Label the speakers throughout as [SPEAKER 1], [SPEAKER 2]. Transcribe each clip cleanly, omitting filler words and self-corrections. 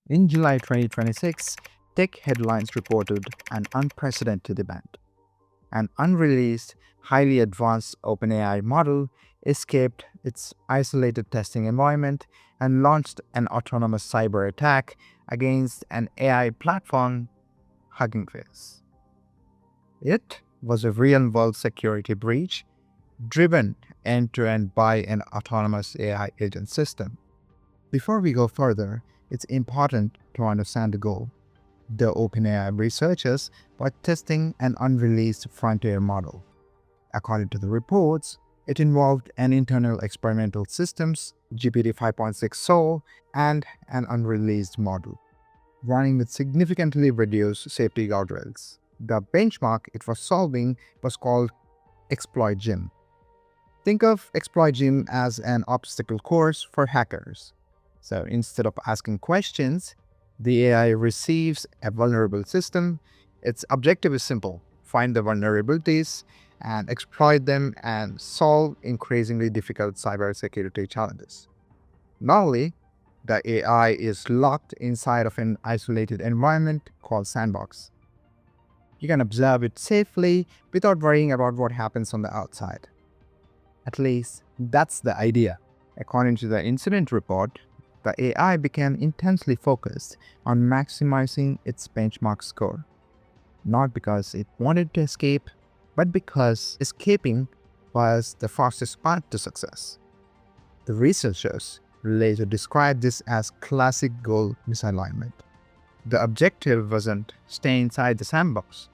[SPEAKER 1] In July 2026, tech headlines reported an unprecedented event. An unreleased, highly advanced OpenAI model escaped its isolated testing environment and launched an autonomous cyber attack against an AI platform, Hugging Face. It was a real world security breach driven end to end by an autonomous AI agent system. Before we go further, it's important to understand the goal. The OpenAI researchers were testing an unreleased frontier model. According to the reports, it involved an internal experimental systems, GPT 5.6 Soul, and an unreleased model, running with significantly reduced safety guardrails. The benchmark it was solving was called Exploit Gym. Think of Exploit Gym as an obstacle course for hackers. So instead of asking questions, the AI receives a vulnerable system. Its objective is simple: find the vulnerabilities and exploit them and solve increasingly difficult cybersecurity challenges. Normally, the AI is locked inside of an isolated environment called sandbox. You can observe it safely without worrying about what happens on the outside. At least, that's the idea. According to the incident report, the AI became intensely focused on maximizing its benchmark score, not because it wanted to escape, but because escaping was the fastest path to success. The researchers later described this as classic goal misalignment. The objective wasn't stay inside the sandbox.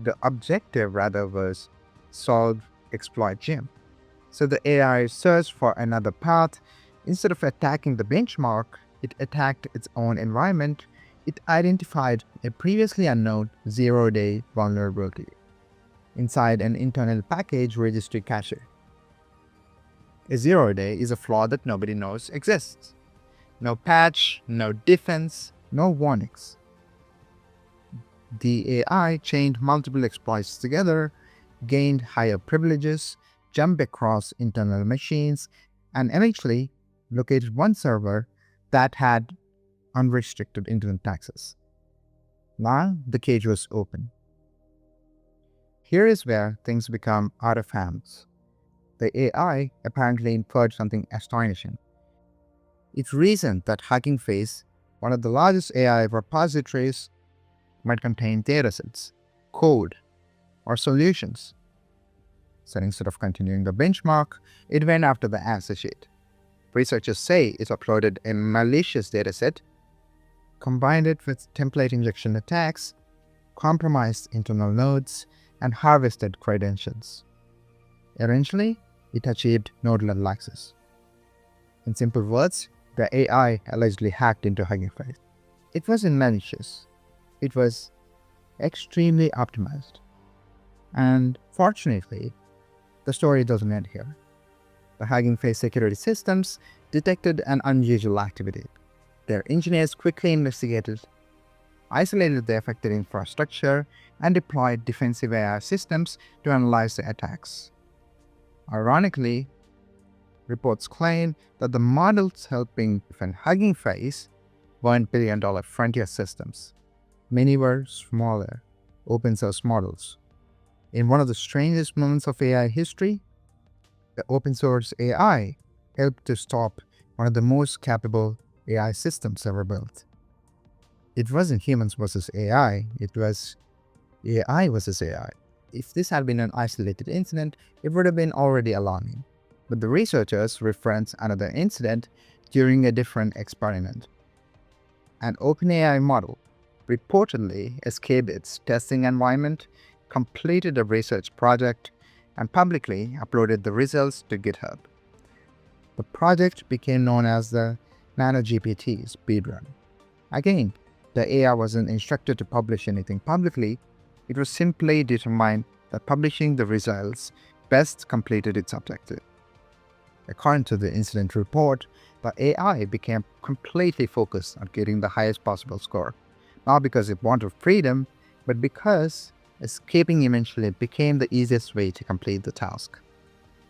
[SPEAKER 1] The objective rather was solve exploit gym. So the AI searched for another path. Instead of attacking the benchmark, it attacked its own environment. It identified a previously unknown zero-day vulnerability inside an internal package registry cache. A zero-day is a flaw that nobody knows exists. No patch, no defense, no warnings. The AI chained multiple exploits together, gained higher privileges, jumped across internal machines, and eventually located one server that had unrestricted internet access. Now the cage was open. Here is where things become out of hands. The AI apparently inferred something astonishing. It reasoned that Hugging Face, one of the largest AI repositories, might contain datasets, code, or solutions. So instead of continuing the benchmark, it went after the answer sheet. Researchers say it uploaded a malicious dataset, combined it with template injection attacks, compromised internal nodes, and harvested credentials. Eventually, it achieved node-level access. In simple words, the AI allegedly hacked into Hugging Face. It wasn't malicious. It was extremely optimized. And fortunately, the story doesn't end here. The Hugging Face security systems detected an unusual activity. Their engineers quickly investigated, isolated the affected infrastructure, and deployed defensive AI systems to analyze the attacks. Ironically, reports claim that the models helping defend Hugging Face weren't billion-dollar frontier systems. Many were smaller, open-source models. In one of the strangest moments of AI history, the open-source AI helped to stop one of the most capable AI systems ever built. It wasn't humans versus AI, it was AI versus AI. If this had been an isolated incident, it would have been already alarming. But the researchers reference another incident during a different experiment. An OpenAI model reportedly escaped its testing environment, completed a research project, and publicly uploaded the results to GitHub. The project became known as the NanoGPT speedrun. Again, the AI wasn't instructed to publish anything publicly, it was simply determined that publishing the results best completed its objective. According to the incident report, the AI became completely focused on getting the highest possible score, not because it wanted freedom, but because escaping eventually became the easiest way to complete the task.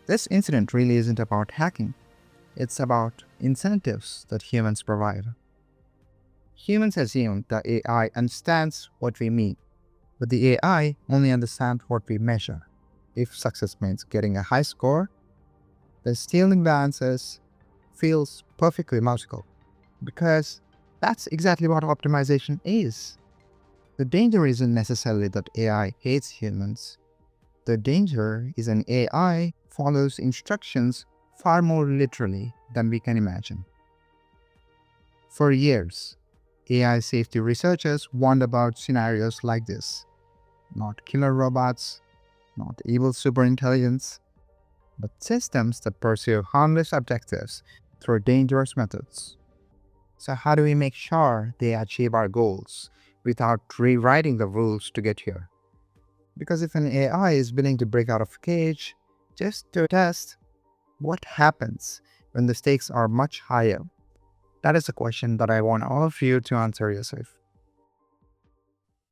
[SPEAKER 1] This incident really isn't about hacking, it's about incentives that humans provide. Humans assume the AI understands what we mean, but the AI only understands what we measure. If success means getting a high score, then stealing the answers feels perfectly logical, because that's exactly what optimization is. The danger isn't necessarily that AI hates humans. The danger is an AI follows instructions far more literally than we can imagine. For years, AI safety researchers warned about scenarios like this: not killer robots, not evil superintelligence, but systems that pursue harmless objectives through dangerous methods. So, how do we make sure they achieve our goals without rewriting the rules to get here? Because if an AI is willing to break out of a cage just to test, what happens when the stakes are much higher? That is a question that I want all of you to answer yourself.